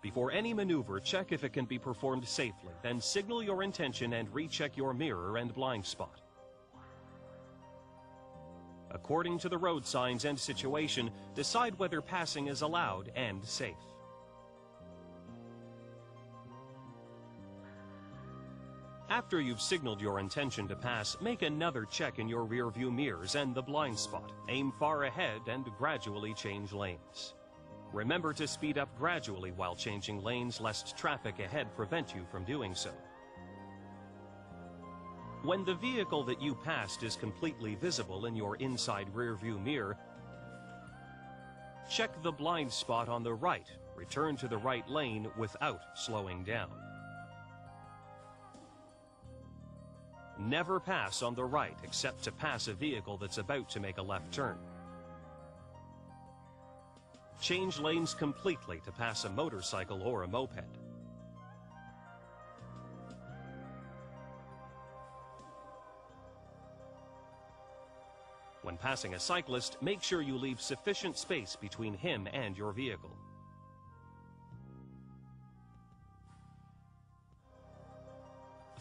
Before any maneuver, check if it can be performed safely, then signal your intention and recheck your mirror and blind spot. According to the road signs and situation, decide whether passing is allowed and safe. After you've signaled your intention to pass, make another check in your rear view mirrors and the blind spot. Aim far ahead and gradually change lanes. Remember to speed up gradually while changing lanes, lest traffic ahead prevent you from doing so. When the vehicle that you passed is completely visible in your inside rear view mirror, check the blind spot on the right. Return to the right lane without slowing down. Never pass on the right except to pass a vehicle that's about to make a left turn. Change lanes completely to pass a motorcycle or a moped. When passing a cyclist, make sure you leave sufficient space between him and your vehicle.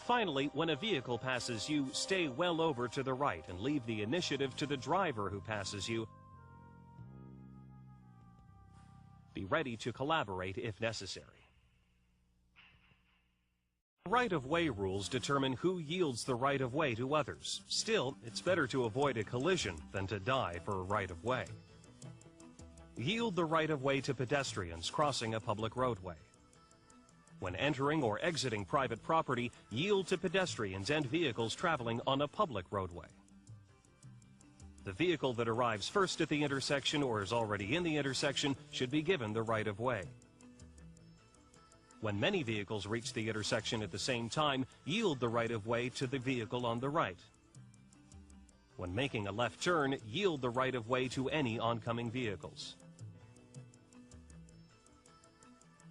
Finally, when a vehicle passes you, stay well over to the right and leave the initiative to the driver who passes you. Be ready to collaborate if necessary. Right-of-way rules determine who yields the right-of-way to others. Still, it's better to avoid a collision than to die for a right-of-way. Yield the right-of-way to pedestrians crossing a public roadway. When entering or exiting private property, yield to pedestrians and vehicles traveling on a public roadway. The vehicle that arrives first at the intersection or is already in the intersection should be given the right-of-way. When many vehicles reach the intersection at the same time, yield the right-of-way to the vehicle on the right. When making a left turn, yield the right-of-way to any oncoming vehicles.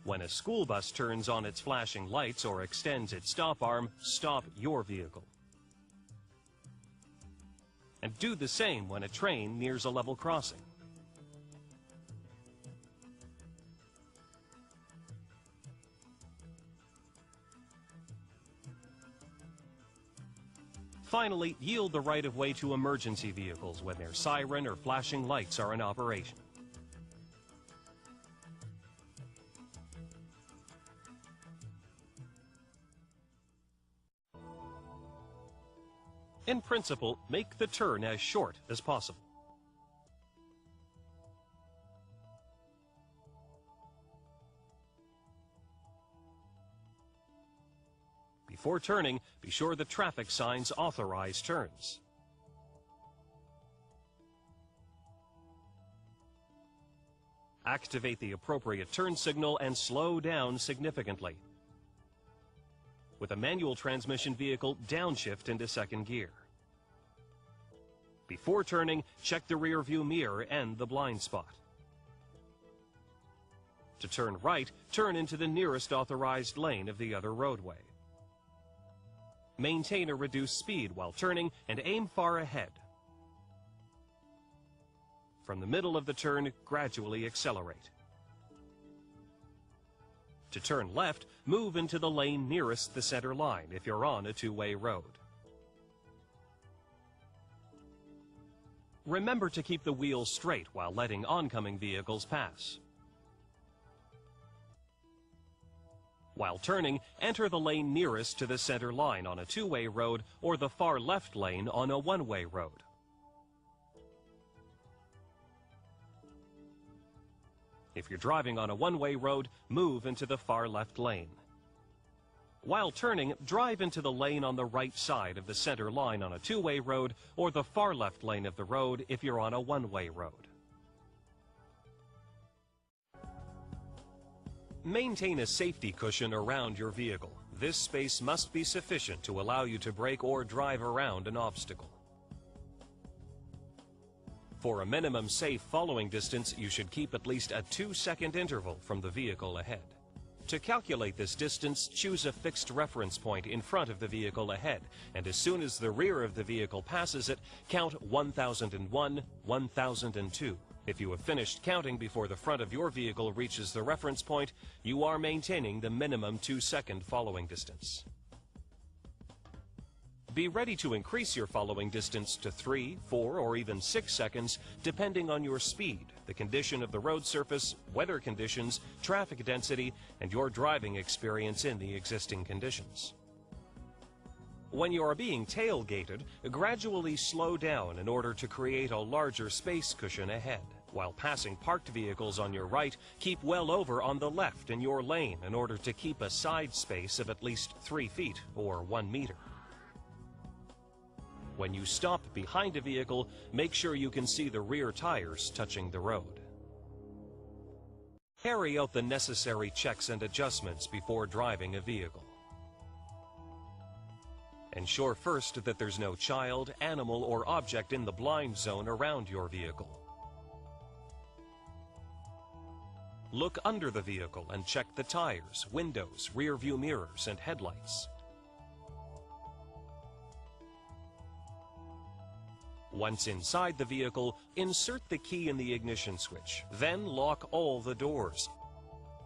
When a school bus turns on its flashing lights or extends its stop arm, stop your vehicle. And do the same when a train nears a level crossing. Finally, yield the right-of-way to emergency vehicles when their siren or flashing lights are in operation. In principle, make the turn as short as possible. Before turning, be sure the traffic signs authorize turns. Activate the appropriate turn signal and slow down significantly. With a manual transmission vehicle, downshift into second gear. Before turning, check the rear view mirror and the blind spot. To turn right, turn into the nearest authorized lane of the other roadway. Maintain a reduced speed while turning and aim far ahead. From the middle of the turn, gradually accelerate. To turn left, move into the lane nearest the center line if you're on a two-way road. Remember to keep the wheels straight while letting oncoming vehicles pass. While turning, enter the lane nearest to the center line on a two-way road or the far left lane on a one-way road. If you're driving on a one-way road, move into the far left lane. While turning, drive into the lane on the right side of the center line on a two-way road or the far left lane of the road if you're on a one-way road. Maintain a safety cushion around your vehicle. This space must be sufficient to allow you to brake or drive around an obstacle. For a minimum safe following distance, you should keep at least a 2-second interval from the vehicle ahead. To calculate this distance, choose a fixed reference point in front of the vehicle ahead, and as soon as the rear of the vehicle passes it, count 1001, 1002, If you have finished counting before the front of your vehicle reaches the reference point, you are maintaining the minimum 2-second following distance. Be ready to increase your following distance to 3, 4, or even 6 seconds, depending on your speed, the condition of the road surface, weather conditions, traffic density, and your driving experience in the existing conditions. When you are being tailgated, gradually slow down in order to create a larger space cushion ahead. While passing parked vehicles on your right, keep well over on the left in your lane in order to keep a side space of at least 3 feet or 1 meter. When you stop behind a vehicle, make sure you can see the rear tires touching the road. Carry out the necessary checks and adjustments before driving a vehicle. Ensure first that there's no child, animal, or object in the blind zone around your vehicle. Look under the vehicle and check the tires, windows, rear view mirrors, and headlights. Once inside the vehicle, insert the key in the ignition switch, then lock all the doors.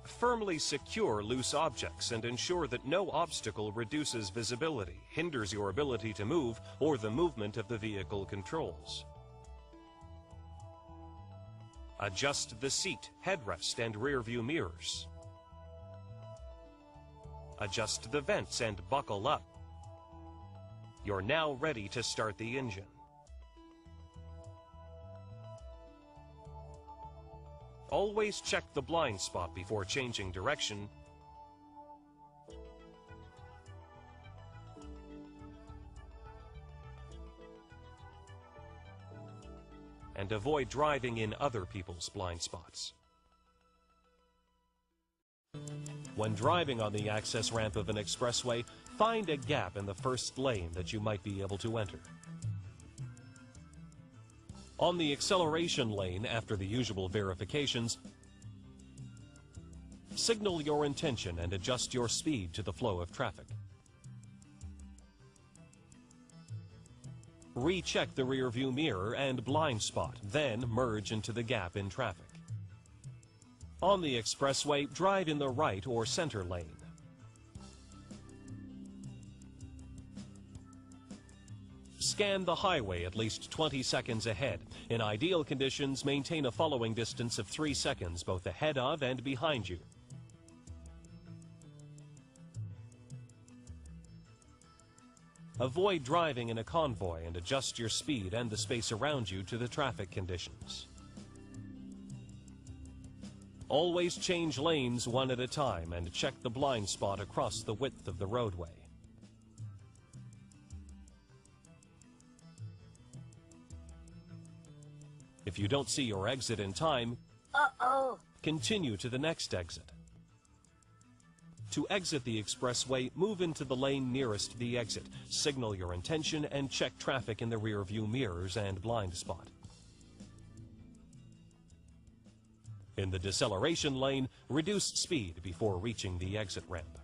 Firmly secure loose objects and ensure that no obstacle reduces visibility, hinders your ability to move, or the movement of the vehicle controls. Adjust the seat, headrest, and rear view mirrors. Adjust the vents and buckle up. You're now ready to start the engine. Always check the blind spot before changing direction. And avoid driving in other people's blind spots. When driving on the access ramp of an expressway, find a gap in the first lane that you might be able to enter. On the acceleration lane, after the usual verifications, signal your intention and adjust your speed to the flow of traffic. Recheck the rear view mirror and blind spot, then merge into the gap in traffic. On the expressway, drive in the right or center lane. Scan the highway at least 20 seconds ahead. In ideal conditions, maintain a following distance of 3 seconds both ahead of and behind you. Avoid driving in a convoy and adjust your speed and the space around you to the traffic conditions. Always change lanes one at a time and check the blind spot across the width of the roadway. If you don't see your exit in time, continue to the next exit. To exit the expressway, move into the lane nearest the exit, signal your intention, and check traffic in the rear view mirrors and blind spot. In the deceleration lane, reduce speed before reaching the exit ramp.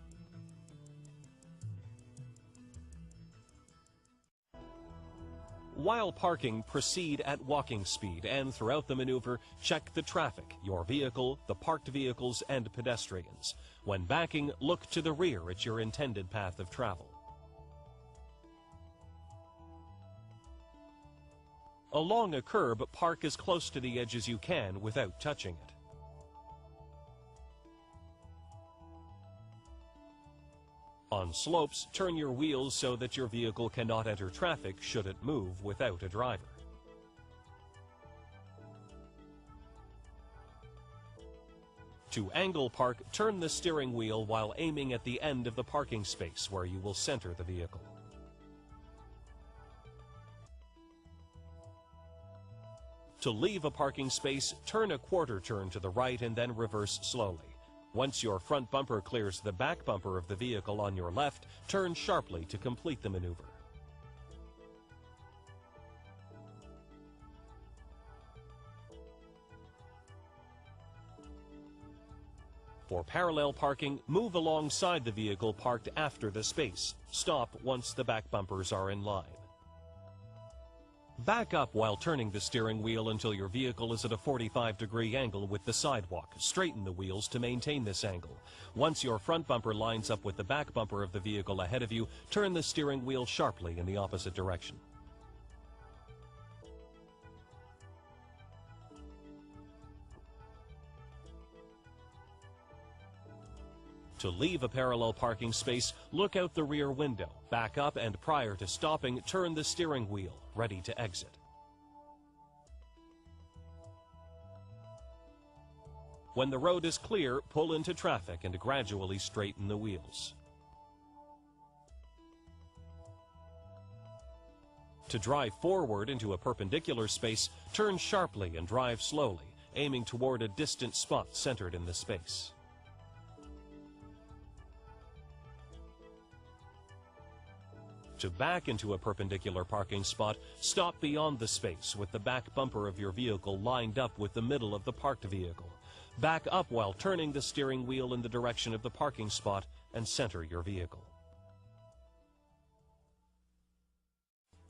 While parking, proceed at walking speed, and throughout the maneuver, check the traffic, your vehicle, the parked vehicles, and pedestrians. When backing, look to the rear at your intended path of travel. Along a curb, park as close to the edge as you can without touching it. On slopes, turn your wheels so that your vehicle cannot enter traffic should it move without a driver. To angle park, turn the steering wheel while aiming at the end of the parking space where you will center the vehicle. To leave a parking space, turn a quarter turn to the right and then reverse slowly. Once your front bumper clears the back bumper of the vehicle on your left, turn sharply to complete the maneuver. For parallel parking, move alongside the vehicle parked after the space. Stop once the back bumpers are in line. Back up while turning the steering wheel until your vehicle is at a 45-degree angle with the sidewalk. Straighten the wheels to maintain this angle. Once your front bumper lines up with the back bumper of the vehicle ahead of you, turn the steering wheel sharply in the opposite direction. To leave a parallel parking space, look out the rear window, back up, and prior to stopping, turn the steering wheel, ready to exit. When the road is clear, pull into traffic and gradually straighten the wheels. To drive forward into a perpendicular space, turn sharply and drive slowly, aiming toward a distant spot centered in the space. To back into a perpendicular parking spot, stop beyond the space with the back bumper of your vehicle lined up with the middle of the parked vehicle. Back up while turning the steering wheel in the direction of the parking spot and center your vehicle.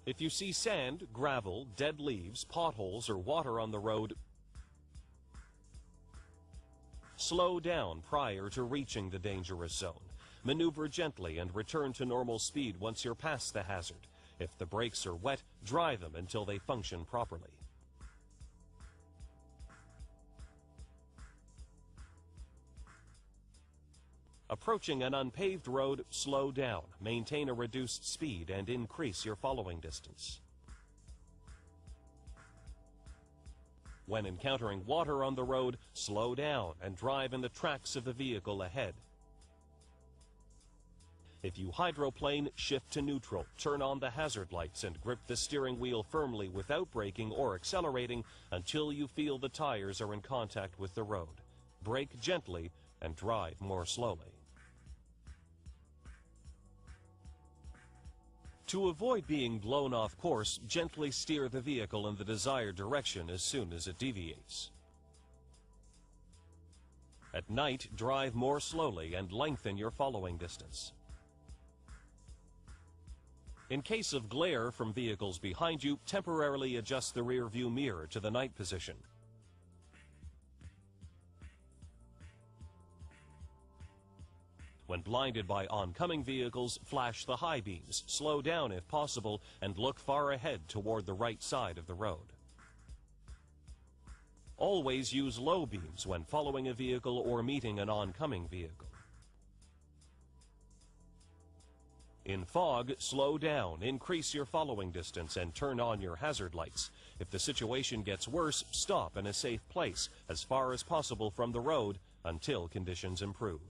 If you see sand, gravel, dead leaves, potholes, or water on the road, slow down prior to reaching the dangerous zone. Maneuver gently and return to normal speed once you're past the hazard. If the brakes are wet, dry them until they function properly. Approaching an unpaved road, slow down, maintain a reduced speed, and increase your following distance. When encountering water on the road, slow down and drive in the tracks of the vehicle ahead. If you hydroplane, shift to neutral, turn on the hazard lights, and grip the steering wheel firmly without braking or accelerating until you feel the tires are in contact with the road. Brake gently and drive more slowly. To avoid being blown off course, gently steer the vehicle in the desired direction as soon as it deviates. At night, drive more slowly and lengthen your following distance. In case of glare from vehicles behind you, temporarily adjust the rear view mirror to the night position. When blinded by oncoming vehicles, flash the high beams, slow down if possible, and look far ahead toward the right side of the road. Always use low beams when following a vehicle or meeting an oncoming vehicle. In fog, slow down, increase your following distance, and turn on your hazard lights. If the situation gets worse, stop in a safe place, as far as possible from the road, until conditions improve.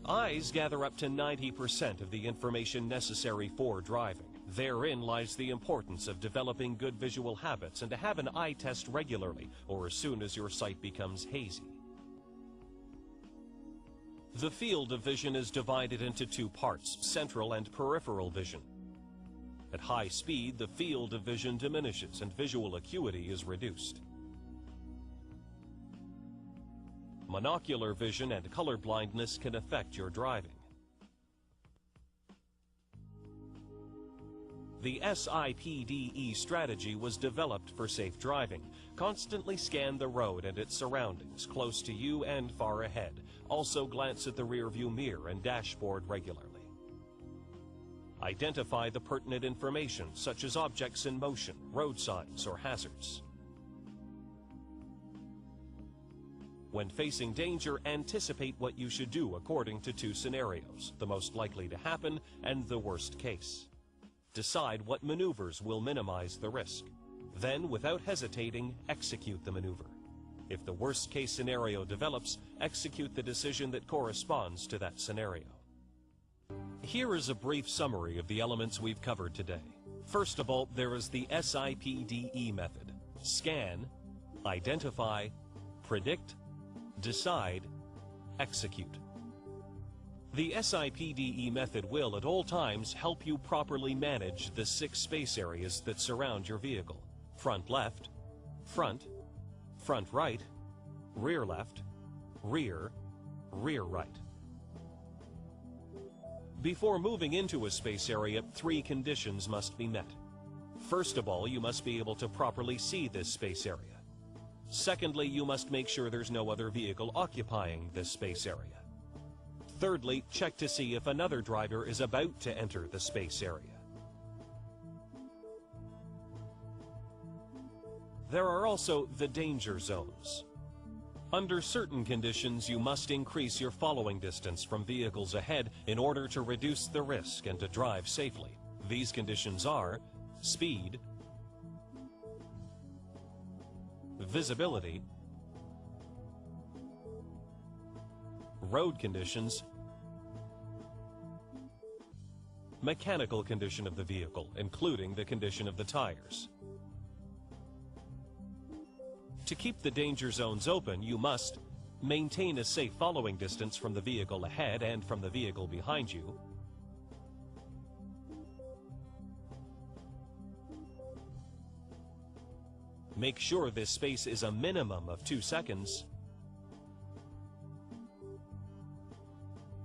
Eyes gather up to 90% of the information necessary for driving. Therein lies the importance of developing good visual habits and to have an eye test regularly, or as soon as your sight becomes hazy. The field of vision is divided into two parts, central and peripheral vision. At high speed, the field of vision diminishes and visual acuity is reduced. Monocular vision and color blindness can affect your driving. The SIPDE strategy was developed for safe driving. Constantly scan the road and its surroundings, close to you and far ahead. Also glance at the rearview mirror and dashboard regularly. Identify the pertinent information, such as objects in motion, road signs, or hazards. When facing danger, anticipate what you should do according to two scenarios, the most likely to happen and the worst case. Decide what maneuvers will minimize the risk. Then, without hesitating, execute the maneuver. If the worst case scenario develops, execute the decision that corresponds to that scenario. Here is a brief summary of the elements we've covered today. First of all, there is the SIPDE method. Scan, identify, predict, decide, execute. The SIPDE method will, at all times, help you properly manage the 6 space areas that surround your vehicle. Front left, front, front right, rear left, rear, rear right. Before moving into a space area, 3 conditions must be met. First of all, you must be able to properly see this space area. Secondly, you must make sure there's no other vehicle occupying this space area. Thirdly, check to see if another driver is about to enter the space area. There are also the danger zones. Under certain conditions, you must increase your following distance from vehicles ahead in order to reduce the risk and to drive safely. These conditions are speed, visibility, road conditions, mechanical condition of the vehicle, including the condition of the tires. To keep the danger zones open, you must maintain a safe following distance from the vehicle ahead and from the vehicle behind you, make sure this space is a minimum of 2 seconds.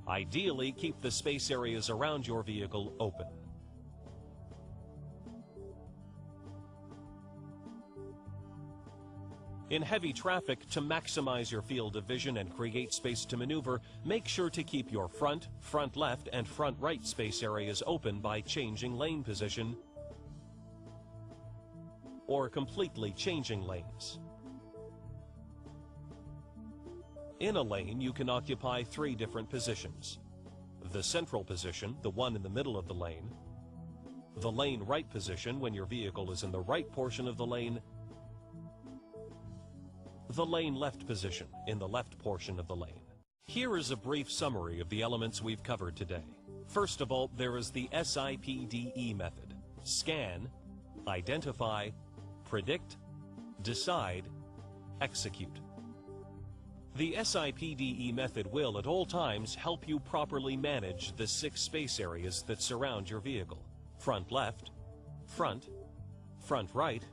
Ideally, keep the space areas around your vehicle open. In heavy traffic, to maximize your field of vision and create space to maneuver, make sure to keep your front left, and front right space areas open by changing lane position or completely changing lanes. In a lane, you can occupy 3 different positions. The central position, the one in the middle of the lane, the lane right position when your vehicle is in the right portion of the lane, the lane left position in the left portion of the lane. Here is a brief summary of the elements we've covered today. First of all, there is the SIPDE method: scan, identify, predict, decide, execute. The SIPDE method will at all times help you properly manage the 6 space areas that surround your vehicle: front left, front right,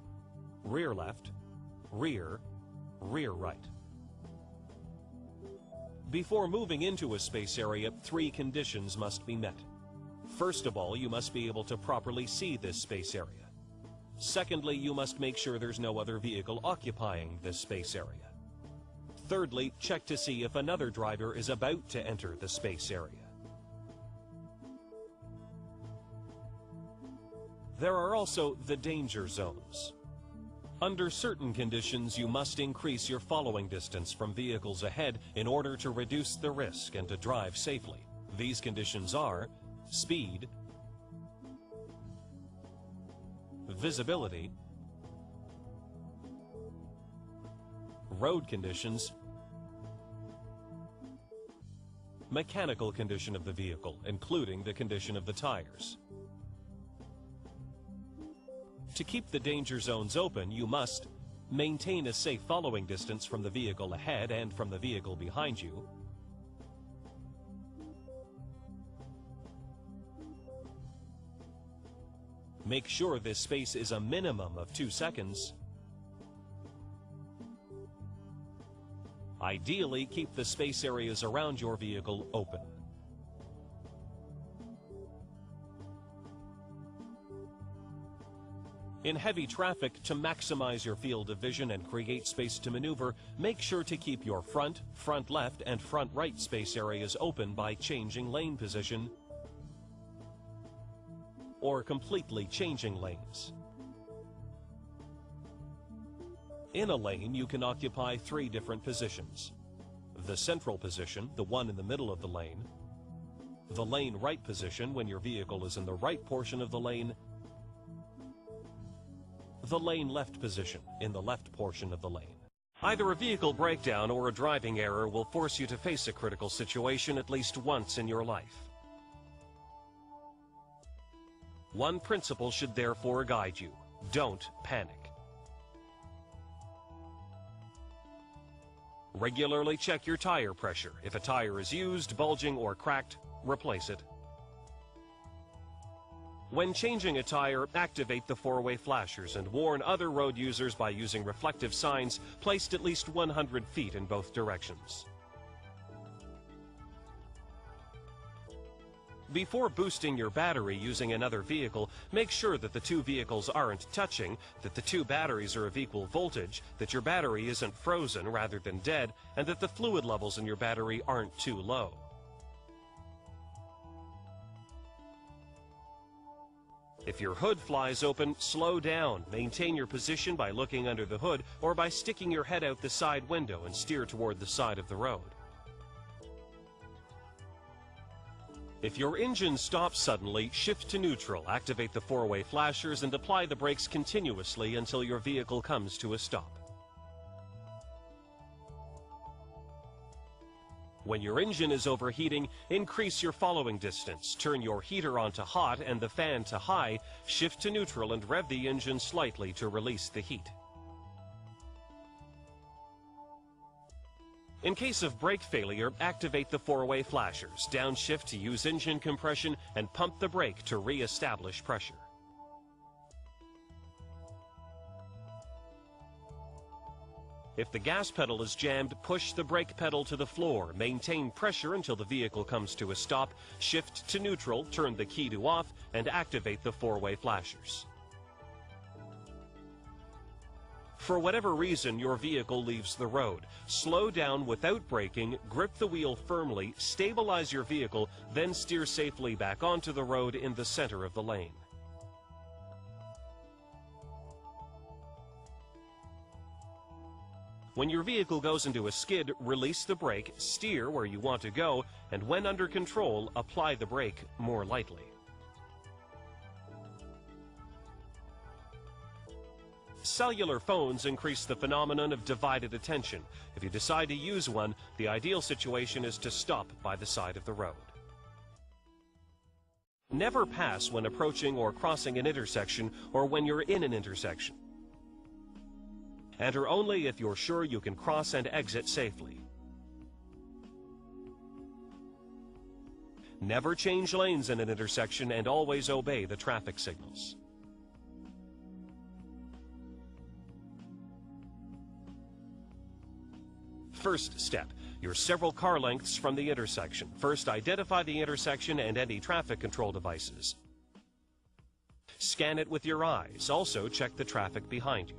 rear left, rear right. Before moving into a space area, 3 conditions must be met. First of all, you must be able to properly see this space area. Secondly, you must make sure there's no other vehicle occupying this space area. Thirdly, check to see if another driver is about to enter the space area. There are also the danger zones. Under certain conditions, you must increase your following distance from vehicles ahead in order to reduce the risk and to drive safely. These conditions are speed, visibility, road conditions, mechanical condition of the vehicle, including the condition of the tires. To keep the danger zones open, you must maintain a safe following distance from the vehicle ahead and from the vehicle behind you, make sure this space is a minimum of 2 seconds. Ideally, keep the space areas around your vehicle open. In heavy traffic, to maximize your field of vision and create space to maneuver, make sure to keep your front left, and front right space areas open by changing lane position or completely changing lanes. In a lane, you can occupy 3 different positions: the central position, the one in the middle of the lane, the lane right position when your vehicle is in the right portion of the lane, the lane left position in the left portion of the lane. Either a vehicle breakdown or a driving error will force you to face a critical situation at least once in your life. One principle should therefore guide you: don't panic. Regularly check your tire pressure. If a tire is used, bulging, or cracked, replace it. When changing a tire, activate the 4-way flashers and warn other road users by using reflective signs placed at least 100 feet in both directions. Before boosting your battery using another vehicle, make sure that the two vehicles aren't touching, that the two batteries are of equal voltage, that your battery isn't frozen rather than dead, and that the fluid levels in your battery aren't too low. If your hood flies open, slow down. Maintain your position by looking under the hood or by sticking your head out the side window and steer toward the side of the road. If your engine stops suddenly, shift to neutral, activate the four-way flashers, and apply the brakes continuously until your vehicle comes to a stop. When your engine is overheating, increase your following distance. Turn your heater on to hot and the fan to high, shift to neutral and rev the engine slightly to release the heat. In case of brake failure, activate the four-way flashers, downshift to use engine compression, and pump the brake to re-establish pressure. If the gas pedal is jammed, push the brake pedal to the floor. Maintain pressure until the vehicle comes to a stop. Shift to neutral, turn the key to off, and activate the four-way flashers. For whatever reason your vehicle leaves the road, slow down without braking, grip the wheel firmly, stabilize your vehicle, then steer safely back onto the road in the center of the lane. When your vehicle goes into a skid, release the brake, steer where you want to go, and when under control, apply the brake more lightly. Cellular phones increase the phenomenon of divided attention. If you decide to use one, the ideal situation is to stop by the side of the road. Never pass when approaching or crossing an intersection or when you're in an intersection. Enter only if you're sure you can cross and exit safely. Never change lanes in an intersection and always obey the traffic signals. First step, you're several car lengths from the intersection. First, identify the intersection and any traffic control devices. Scan it with your eyes. Also, check the traffic behind you.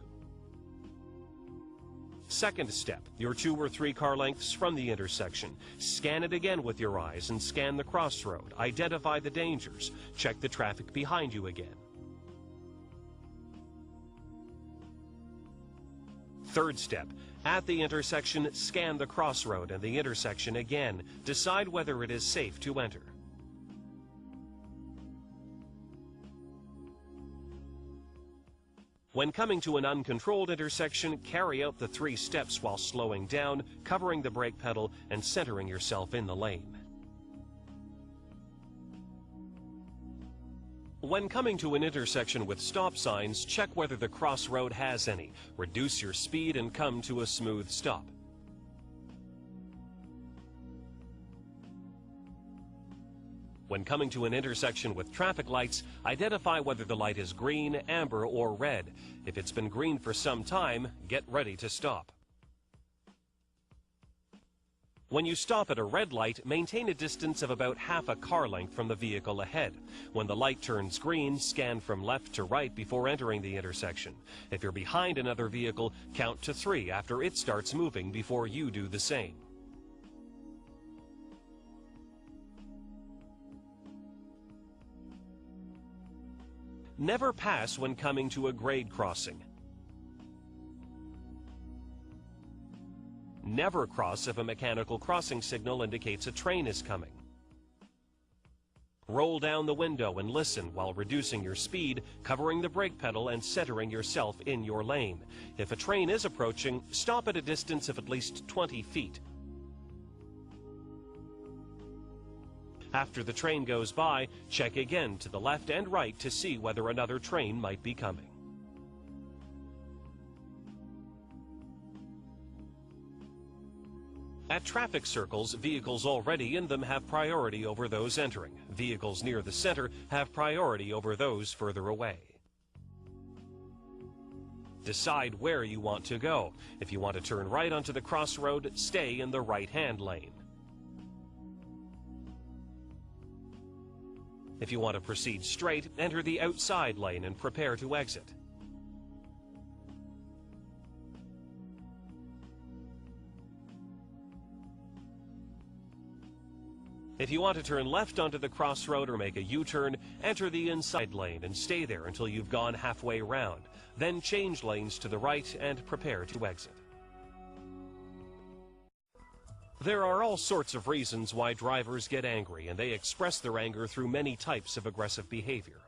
Second step, you're 2 or 3 car lengths from the intersection. Scan it again with your eyes and scan the crossroad. Identify the dangers. Check the traffic behind you again. Third step, at the intersection, scan the crossroad and the intersection again. Decide whether it is safe to enter. When coming to an uncontrolled intersection, carry out the 3 steps while slowing down, covering the brake pedal, and centering yourself in the lane. When coming to an intersection with stop signs, check whether the crossroad has any. Reduce your speed and come to a smooth stop. When coming to an intersection with traffic lights, identify whether the light is green, amber, or red. If it's been green for some time, get ready to stop. When you stop at a red light, maintain a distance of about half a car length from the vehicle ahead. When the light turns green, scan from left to right before entering the intersection. If you're behind another vehicle, count to 3 after it starts moving before you do the same. Never pass when coming to a grade crossing. Never cross if a mechanical crossing signal indicates a train is coming. Roll down the window and listen while reducing your speed, covering the brake pedal and centering yourself in your lane. If a train is approaching, stop at a distance of at least 20 feet. After the train goes by, check again to the left and right to see whether another train might be coming. At traffic circles, vehicles already in them have priority over those entering. Vehicles near the center have priority over those further away. Decide where you want to go. If you want to turn right onto the crossroad, stay in the right-hand lane. If you want to proceed straight, enter the outside lane and prepare to exit. If you want to turn left onto the crossroad or make a U-turn, enter the inside lane and stay there until you've gone halfway round. Then change lanes to the right and prepare to exit. There are all sorts of reasons why drivers get angry, and they express their anger through many types of aggressive behavior.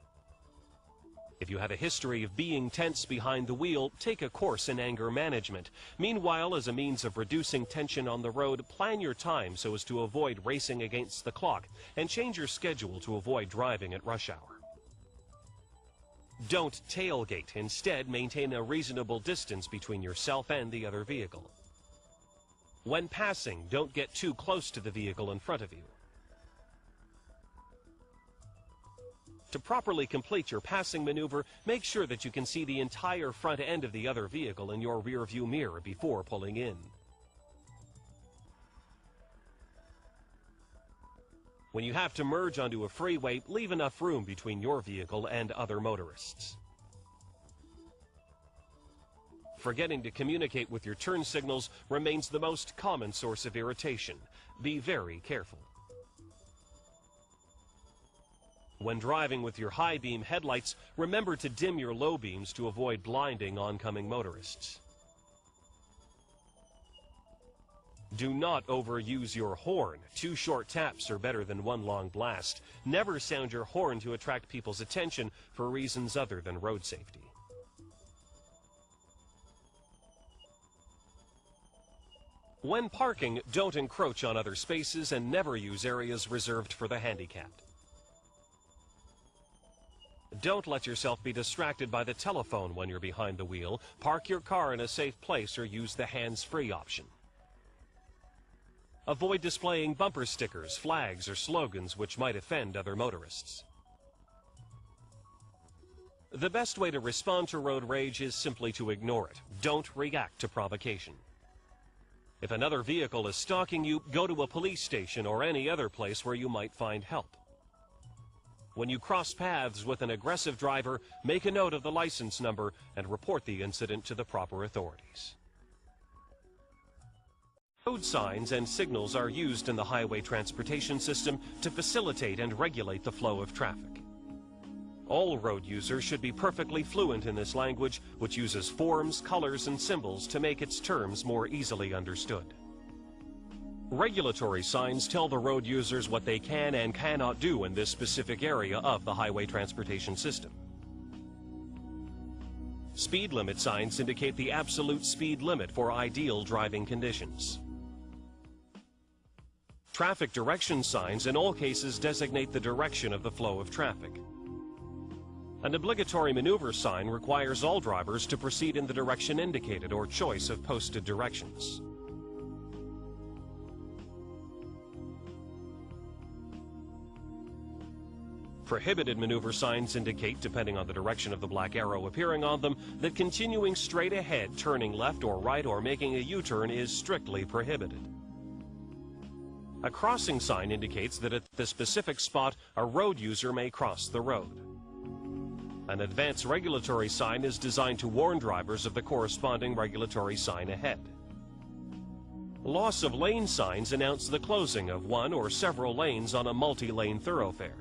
If you have a history of being tense behind the wheel, take a course in anger management. Meanwhile, as a means of reducing tension on the road, plan your time so as to avoid racing against the clock, and change your schedule to avoid driving at rush hour. Don't tailgate. Instead, maintain a reasonable distance between yourself and the other vehicle. When passing, don't get too close to the vehicle in front of you. To properly complete your passing maneuver, make sure that you can see the entire front end of the other vehicle in your rear view mirror before pulling in. When you have to merge onto a freeway, leave enough room between your vehicle and other motorists. Forgetting to communicate with your turn signals remains the most common source of irritation. Be very careful. When driving with your high beam headlights, remember to dim your low beams to avoid blinding oncoming motorists. Do not overuse your horn. 2 short taps are better than 1 long blast. Never sound your horn to attract people's attention for reasons other than road safety. When parking, don't encroach on other spaces and never use areas reserved for the handicapped. Don't let yourself be distracted by the telephone when you're behind the wheel. Park your car in a safe place or use the hands-free option. Avoid displaying bumper stickers, flags, or slogans which might offend other motorists. The best way to respond to road rage is simply to ignore it. Don't react to provocation. If another vehicle is stalking you, go to a police station or any other place where you might find help. When you cross paths with an aggressive driver, make a note of the license number and report the incident to the proper authorities. Road signs and signals are used in the highway transportation system to facilitate and regulate the flow of traffic. All road users should be perfectly fluent in this language, which uses forms, colors, and symbols to make its terms more easily understood. Regulatory signs tell the road users what they can and cannot do in this specific area of the highway transportation system. Speed limit signs indicate the absolute speed limit for ideal driving conditions. Traffic direction signs in all cases designate the direction of the flow of traffic. An obligatory maneuver sign requires all drivers to proceed in the direction indicated or choice of posted directions. Prohibited maneuver signs indicate, depending on the direction of the black arrow appearing on them, that continuing straight ahead, turning left or right, or making a U-turn is strictly prohibited. A crossing sign indicates that at the specific spot, a road user may cross the road. An advance regulatory sign is designed to warn drivers of the corresponding regulatory sign ahead. Loss of lane signs announce the closing of one or several lanes on a multi-lane thoroughfare.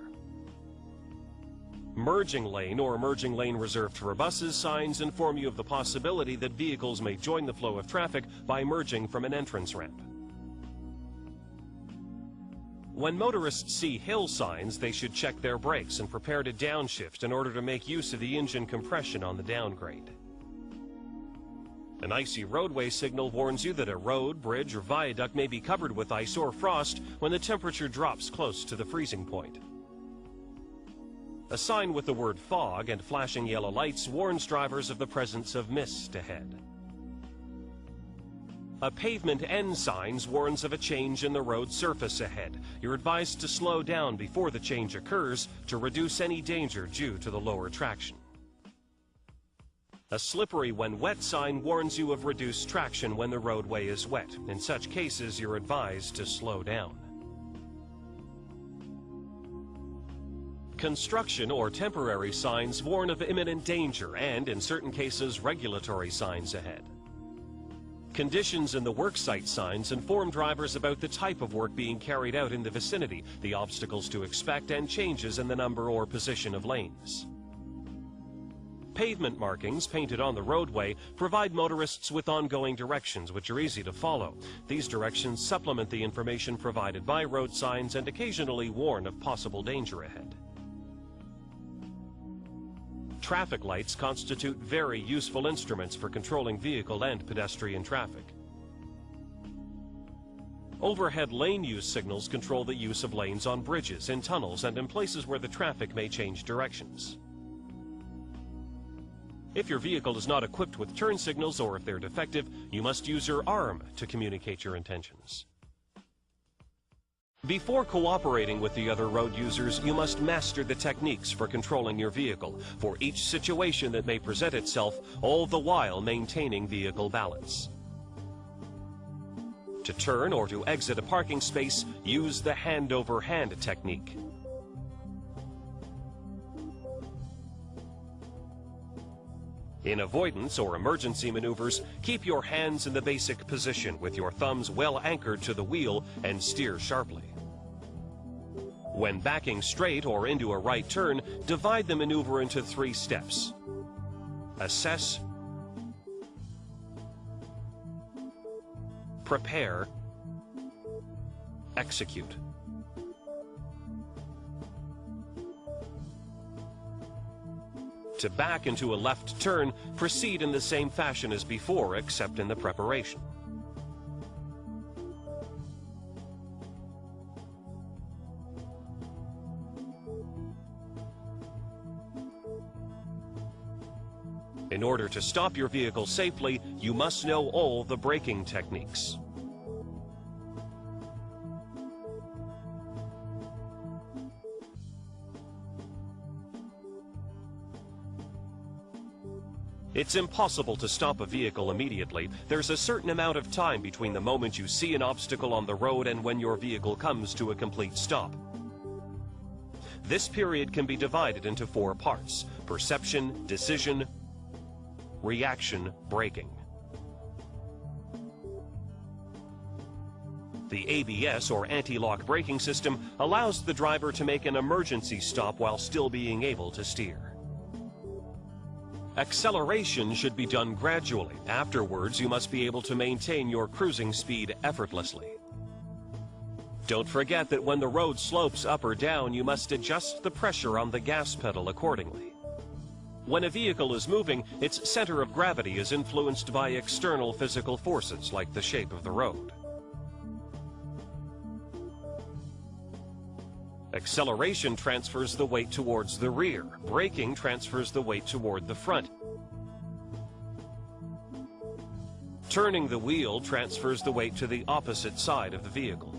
Merging lane or merging lane reserved for buses signs inform you of the possibility that vehicles may join the flow of traffic by merging from an entrance ramp. When motorists see hill signs, they should check their brakes and prepare to downshift in order to make use of the engine compression on the downgrade. An icy roadway signal warns you that a road, bridge, or viaduct may be covered with ice or frost when the temperature drops close to the freezing point. A sign with the word fog and flashing yellow lights warns drivers of the presence of mist ahead. A pavement end sign warns of a change in the road surface ahead. You're advised to slow down before the change occurs to reduce any danger due to the lower traction. A slippery when wet sign warns you of reduced traction when the roadway is wet. In such cases, you're advised to slow down. Construction or temporary signs warn of imminent danger and, in certain cases, regulatory signs ahead. Conditions in the worksite signs inform drivers about the type of work being carried out in the vicinity, the obstacles to expect, and changes in the number or position of lanes. Pavement markings painted on the roadway provide motorists with ongoing directions which are easy to follow. These directions supplement the information provided by road signs and occasionally warn of possible danger ahead. Traffic lights constitute very useful instruments for controlling vehicle and pedestrian traffic. Overhead lane use signals control the use of lanes on bridges, in tunnels, and in places where the traffic may change directions. If your vehicle is not equipped with turn signals or if they're defective, you must use your arm to communicate your intentions. Before cooperating with the other road users, you must master the techniques for controlling your vehicle for each situation that may present itself, all the while maintaining vehicle balance. To turn or to exit a parking space, use the hand-over-hand technique. In avoidance or emergency maneuvers, keep your hands in the basic position with your thumbs well anchored to the wheel and steer sharply. When backing straight or into a right turn, divide the maneuver into 3 steps. Assess, prepare, execute. To back into a left turn, proceed in the same fashion as before, except in the preparation. In order to stop your vehicle safely, you must know all the braking techniques. It's impossible to stop a vehicle immediately. There's a certain amount of time between the moment you see an obstacle on the road and when your vehicle comes to a complete stop. This period can be divided into 4 parts: perception, decision, reaction, braking. The ABS or anti-lock braking system allows the driver to make an emergency stop while still being able to steer. Acceleration should be done gradually. Afterwards, you must be able to maintain your cruising speed effortlessly. Don't forget that when the road slopes up or down, you must adjust the pressure on the gas pedal accordingly. When a vehicle is moving, its center of gravity is influenced by external physical forces like the shape of the road. Acceleration transfers the weight towards the rear. Braking transfers the weight toward the front. Turning the wheel transfers the weight to the opposite side of the vehicle.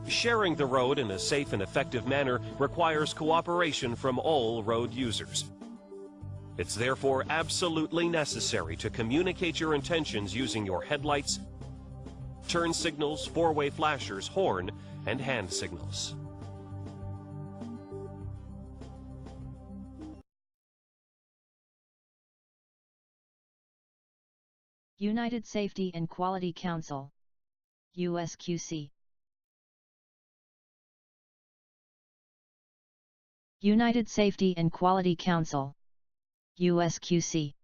Sharing the road in a safe and effective manner requires cooperation from all road users. It's therefore absolutely necessary to communicate your intentions using your headlights, turn signals, 4-way flashers, horn, and hand signals. United Safety and Quality Council, USQC. United Safety and Quality Council, USQC.